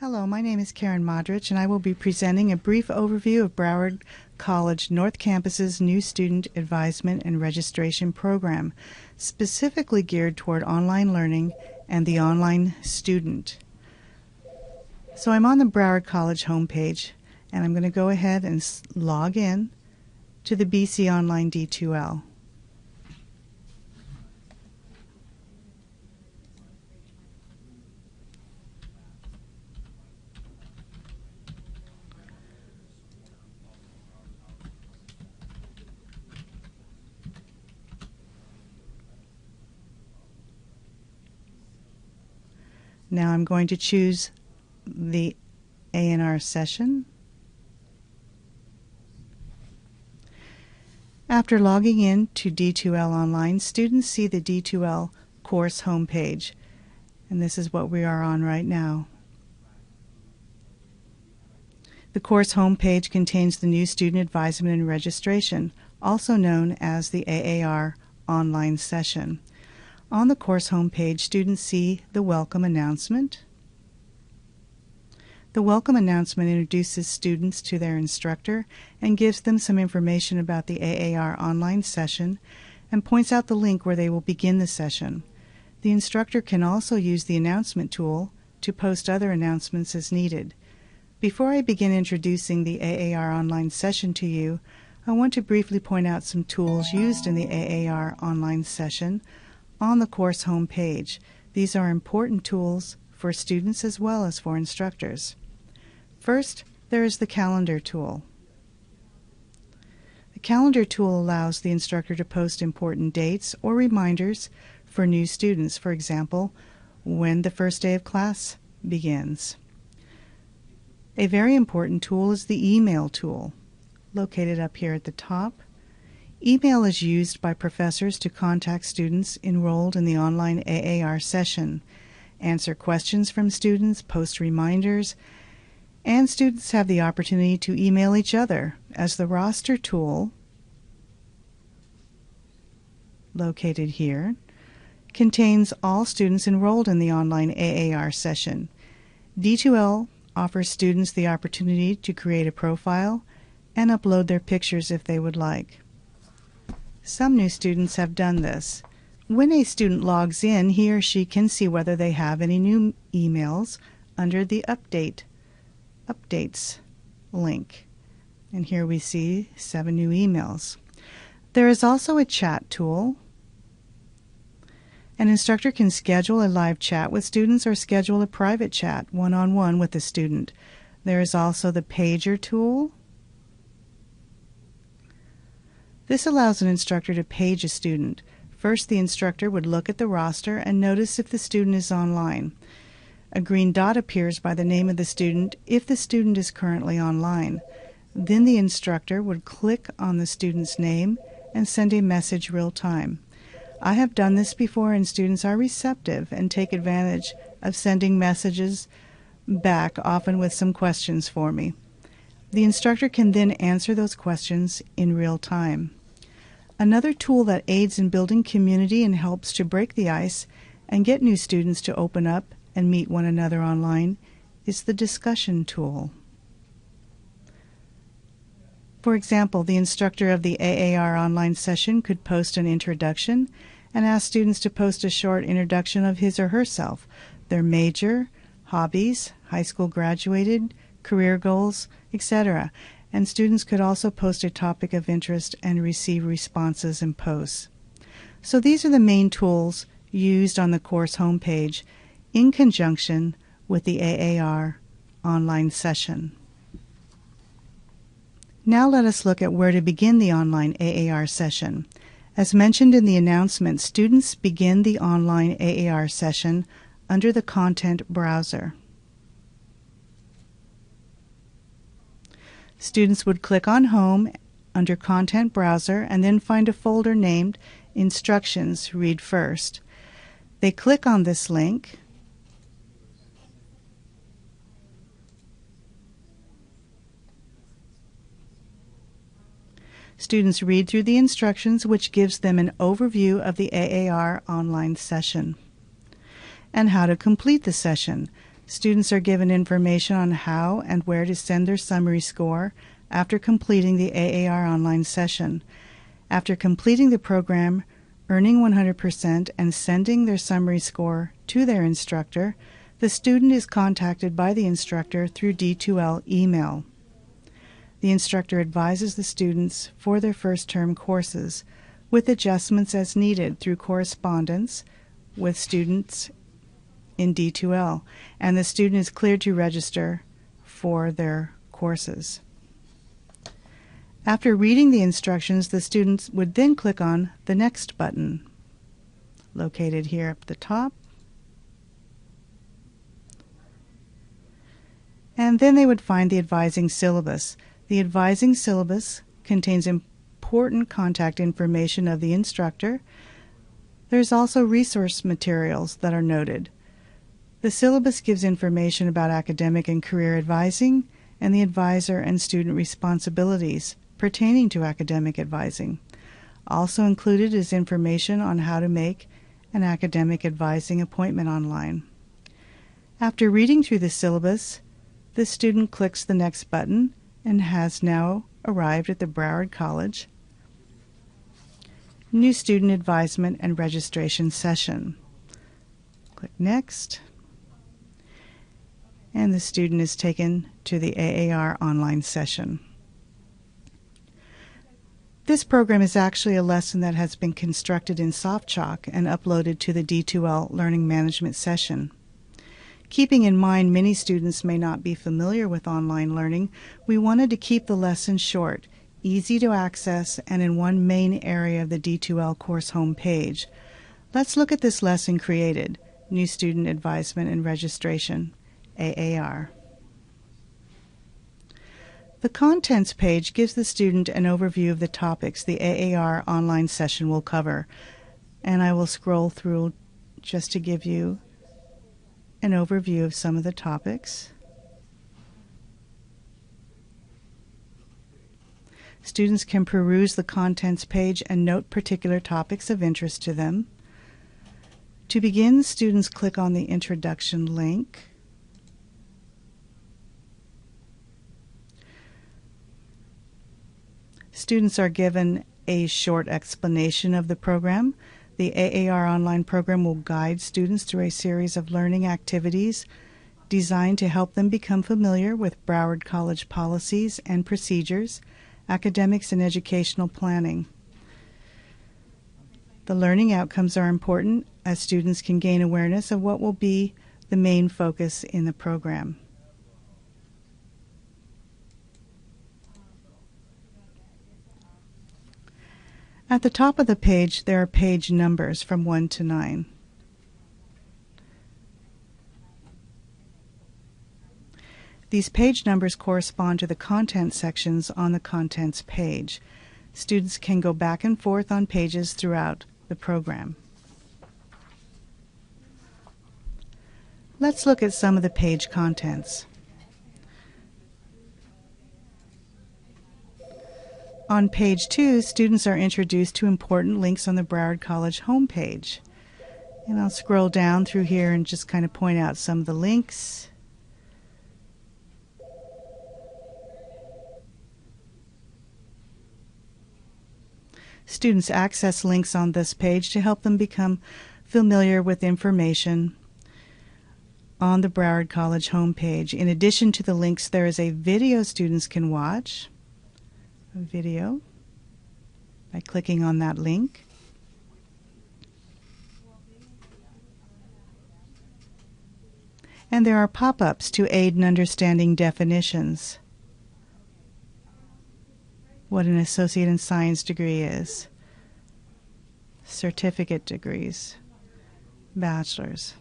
Hello, my name is Karen Modrich, and I will be presenting a brief overview of Broward College North Campus's new student advisement and registration program, specifically geared toward online learning and the online student. So I'm on the Broward College homepage, and I'm going to go ahead and log in to the BC Online D2L. Now I'm going to choose the A&R session. After logging in to D2L Online, students see the D2L course homepage, and this is what we are on right now. The course homepage contains the new student advisement and registration, also known as the AAR online session. On the course homepage, students see the welcome announcement. The welcome announcement introduces students to their instructor and gives them some information about the AAR online session and points out the link where they will begin the session. The instructor can also use the announcement tool to post other announcements as needed. Before I begin introducing the AAR online session to you, I want to briefly point out some tools used in the AAR online session on the course homepage. These are important tools for students as well as for instructors. First, there is the calendar tool. The calendar tool allows the instructor to post important dates or reminders for new students, for example, when the first day of class begins. A very important tool is the email tool, located up here at the top. Email is used by professors to contact students enrolled in the online AAR session, answer questions from students, post reminders, and students have the opportunity to email each other, as the roster tool, located here, contains all students enrolled in the online AAR session. D2L offers students the opportunity to create a profile and upload their pictures if they would like. Some new students have done this. When a student logs in, he or she can see whether they have any new emails under the Updates link. And here we see 7 new emails. There is also a chat tool. An instructor can schedule a live chat with students or schedule a private chat one-on-one with the student. There is also the pager tool. This allows an instructor to page a student. First, the instructor would look at the roster and notice if the student is online. A green dot appears by the name of the student if the student is currently online. Then the instructor would click on the student's name and send a message real time. I have done this before, and students are receptive and take advantage of sending messages back, often with some questions for me. The instructor can then answer those questions in real time. Another tool that aids in building community and helps to break the ice and get new students to open up and meet one another online is the discussion tool. For example, the instructor of the AAR online session could post an introduction and ask students to post a short introduction of his or herself, their major, hobbies, high school graduated, career goals, etc. And students could also post a topic of interest and receive responses and posts. So these are the main tools used on the course homepage in conjunction with the AAR online session. Now let us look at where to begin the online AAR session. As mentioned in the announcement, students begin the online AAR session under the Content browser. Students would click on Home under Content Browser and then find a folder named Instructions, Read First. They click on this link. Students read through the instructions, which gives them an overview of the AAR online session and how to complete the session. Students are given information on how and where to send their summary score after completing the AAR online session. After completing the program, earning 100%, and sending their summary score to their instructor, the student is contacted by the instructor through D2L email. The instructor advises the students for their first term courses, with adjustments as needed through correspondence with students in D2L, and the student is cleared to register for their courses. After reading the instructions, the students would then click on the Next button, located here at the top. And then they would find the advising syllabus. The advising syllabus contains important contact information of the instructor. There's also resource materials that are noted. The syllabus gives information about academic and career advising and the advisor and student responsibilities pertaining to academic advising. Also included is information on how to make an academic advising appointment online. After reading through the syllabus, the student clicks the Next button and has now arrived at the Broward College New Student Advisement and Registration Session. Click Next, and the student is taken to the AAR online session. This program is actually a lesson that has been constructed in SelfCheck and uploaded to the D2L Learning Management session. Keeping in mind many students may not be familiar with online learning, we wanted to keep the lesson short, easy to access, and in one main area of the D2L course homepage. Let's look at this lesson created, New Student Advisement and Registration, AAR. The Contents page gives the student an overview of the topics the AAR online session will cover, and I will scroll through just to give you an overview of some of the topics. Students can peruse the Contents page and note particular topics of interest to them. To begin, students click on the Introduction link. Students are given a short explanation of the program. The AAR online program will guide students through a series of learning activities designed to help them become familiar with Broward College policies and procedures, academics, and educational planning. The learning outcomes are important as students can gain awareness of what will be the main focus in the program. At the top of the page, there are page numbers from 1 to 9. These page numbers correspond to the content sections on the Contents page. Students can go back and forth on pages throughout the program. Let's look at some of the page contents. On page 2, students are introduced to important links on the Broward College homepage. And I'll scroll down through here and just kind of point out some of the links. Students access links on this page to help them become familiar with information on the Broward College homepage. In addition to the links, there is a video students can watch. A video by clicking on that link. And there are pop-ups to aid in understanding definitions. What an associate in science degree is, certificate degrees, bachelor's.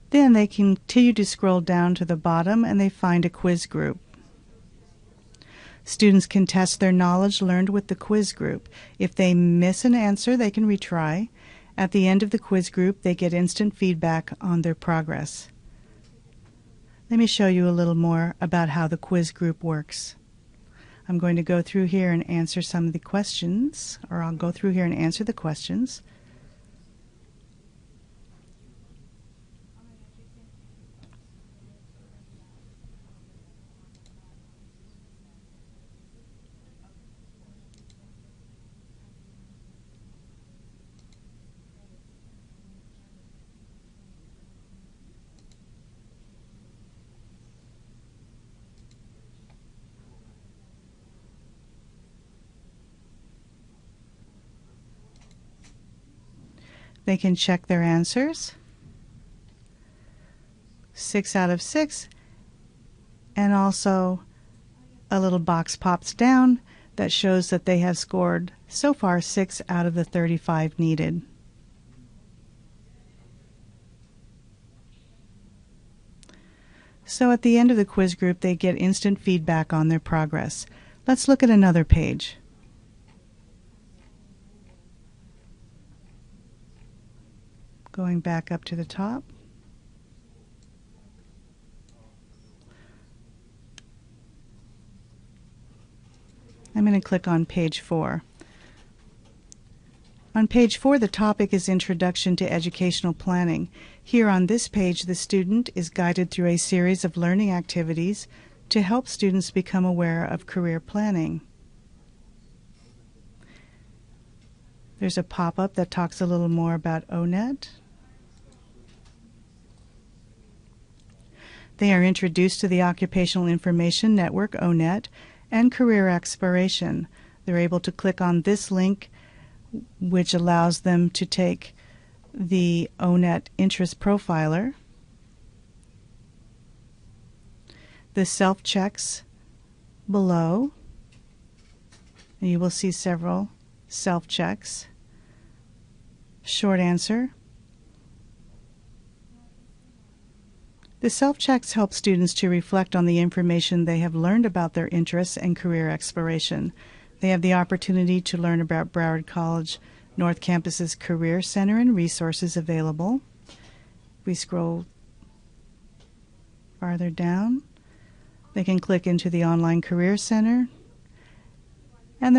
Then they continue to scroll down to the bottom and they find a quiz group. Students can test their knowledge learned with the quiz group. If they miss an answer, they can retry. At the end of the quiz group, they get instant feedback on their progress. Let me show you a little more about how the quiz group works. I'm going to go through here and answer some of the questions, or I'll go through here and answer the questions. They can check their answers. 6 out of 6. And also a little box pops down that shows that they have scored so far 6 out of the 35 needed. So at the end of the quiz group, they get instant feedback on their progress. Let's look at another page. Going back up to the top. I'm going to click on page 4. On page 4, the topic is Introduction to Educational Planning. Here on this page, the student is guided through a series of learning activities to help students become aware of career planning. There's a pop-up that talks a little more about ONET. They are introduced to the Occupational Information Network, ONET, and career exploration. They're able to click on this link, which allows them to take the ONET Interest Profiler, the self-checks below, and you will see several self-checks. Short answer. The self-checks help students to reflect on the information they have learned about their interests and career exploration. They have the opportunity to learn about Broward College North Campus's Career Center and resources available. We scroll farther down. They can click into the Online Career Center. And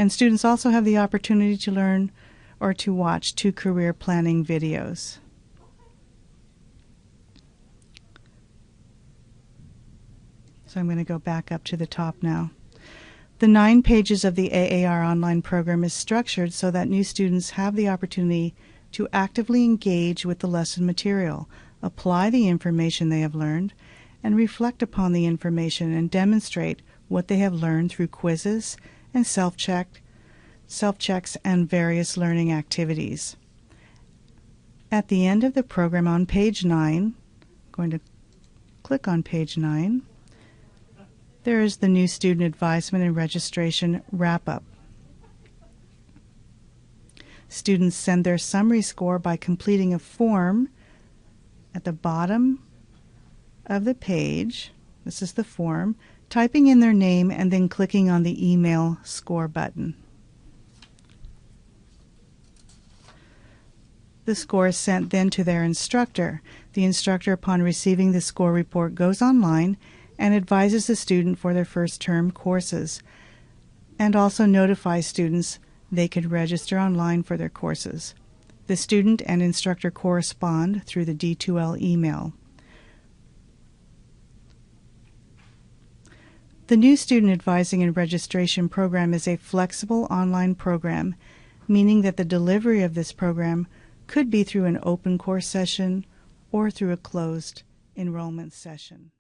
students also have the opportunity to learn or to watch 2 career planning videos. So I'm going to go back up to the top now. The 9 pages of the AAR online program is structured so that new students have the opportunity to actively engage with the lesson material, apply the information they have learned, and reflect upon the information and demonstrate what they have learned through quizzes and self-checks and various learning activities. At the end of the program on page 9, I'm going to click on page 9, there is the new student advisement and registration wrap-up. Students send their summary score by completing a form at the bottom of the page. This is the form, typing in their name and then clicking on the email score button. The score is sent then to their instructor. The instructor, upon receiving the score report, goes online and advises the student for their first term courses, and also notifies students they could register online for their courses. The student and instructor correspond through the D2L email. The new Student Advising and Registration Program is a flexible online program, meaning that the delivery of this program could be through an open course session or through a closed enrollment session.